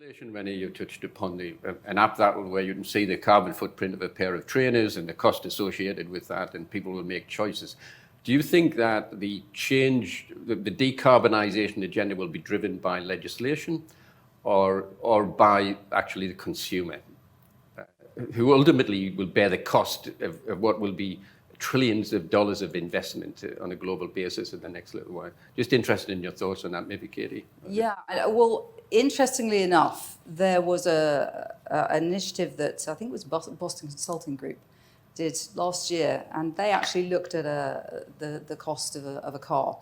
legislation, Renee, you touched upon an app that where you can see the carbon footprint of a pair of trainers and the cost associated with that, and people will make choices. Do you think that the decarbonisation agenda will be driven by legislation or by actually the consumer, who ultimately will bear the cost of what will be trillions of dollars of investment on a global basis in the next little while? Just interested in your thoughts on that, maybe, Katie. Yeah, well, interestingly enough, there was an initiative that I think it was Boston Consulting Group did last year, and they actually looked at the cost of a car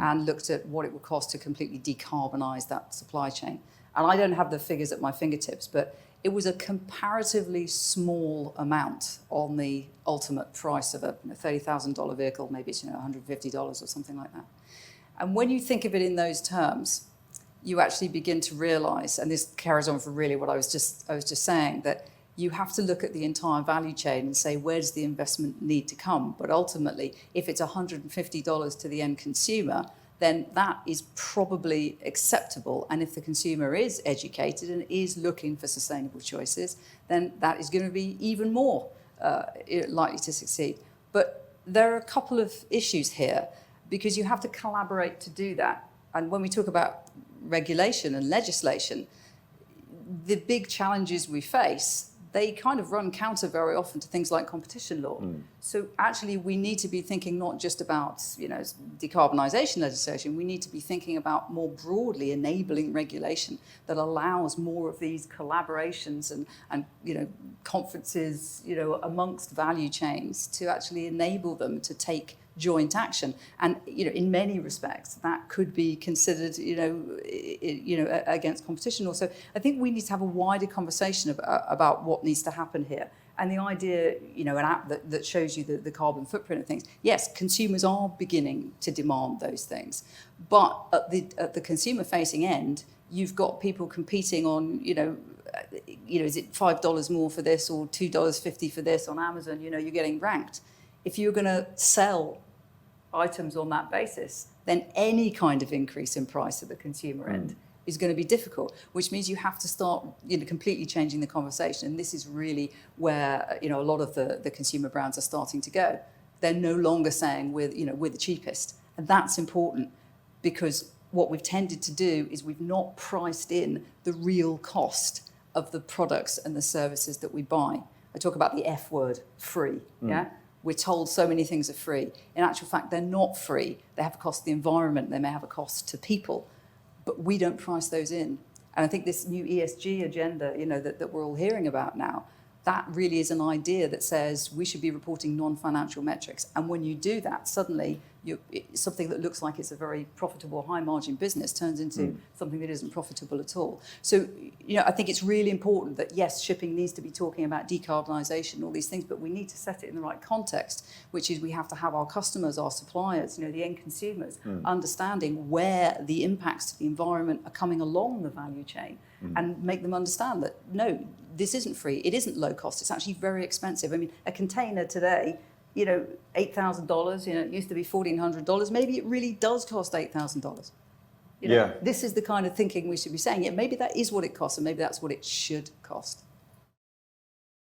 and looked at what it would cost to completely decarbonise that supply chain. And I don't have the figures at my fingertips, but it was a comparatively small amount on the ultimate price of a $30,000 vehicle. Maybe it's $150 or something like that. And when you think of it in those terms, you actually begin to realise, and this carries on from really what I was just saying, that you have to look at the entire value chain and say, where does the investment need to come? But ultimately, if it's $150 to the end consumer, then that is probably acceptable. And if the consumer is educated and is looking for sustainable choices, then that is going to be even more likely to succeed. But there are a couple of issues here, because you have to collaborate to do that. And when we talk about regulation and legislation, the big challenges we face, they kind of run counter very often to things like competition law. So actually we need to be thinking not just about decarbonisation legislation, we need to be thinking about more broadly enabling regulation that allows more of these collaborations and conferences amongst value chains to actually enable them to take joint action. And in many respects that could be considered against competition law. So I think we need to have a wider conversation about what needs to happen here. And the idea, an app that shows you the carbon footprint of things, yes, consumers are beginning to demand those things, but at the consumer facing end, you've got people competing on is it $5 more for this or $2.50 for this on Amazon? You're getting ranked. If you're going to sell items on that basis, then any kind of increase in price at the consumer end is going to be difficult, which means you have to start completely changing the conversation. And this is really where a lot of the consumer brands are starting to go. They're no longer saying we're the cheapest. And that's important, because what we've tended to do is we've not priced in the real cost of the products and the services that we buy. I talk about the F word, free, yeah? We're told so many things are free. In actual fact, they're not free. They have a cost to the environment. They may have a cost to people, but we don't price those in. And I think this new ESG agenda, that we're all hearing about now, that really is an idea that says we should be reporting non-financial metrics. And when you do that, suddenly something that looks like it's a very profitable, high-margin business turns into something that isn't profitable at all. So, I think it's really important that, yes, shipping needs to be talking about decarbonisation, all these things, but we need to set it in the right context, which is we have to have our customers, our suppliers, the end consumers, understanding where the impacts to the environment are coming along the value chain, and make them understand that, no, this isn't free, it isn't low cost, it's actually very expensive. I mean, a container today, $8,000, it used to be $1,400. Maybe it really does cost $8,000. This is the kind of thinking we should be saying. Yeah, maybe that is what it costs, and maybe that's what it should cost.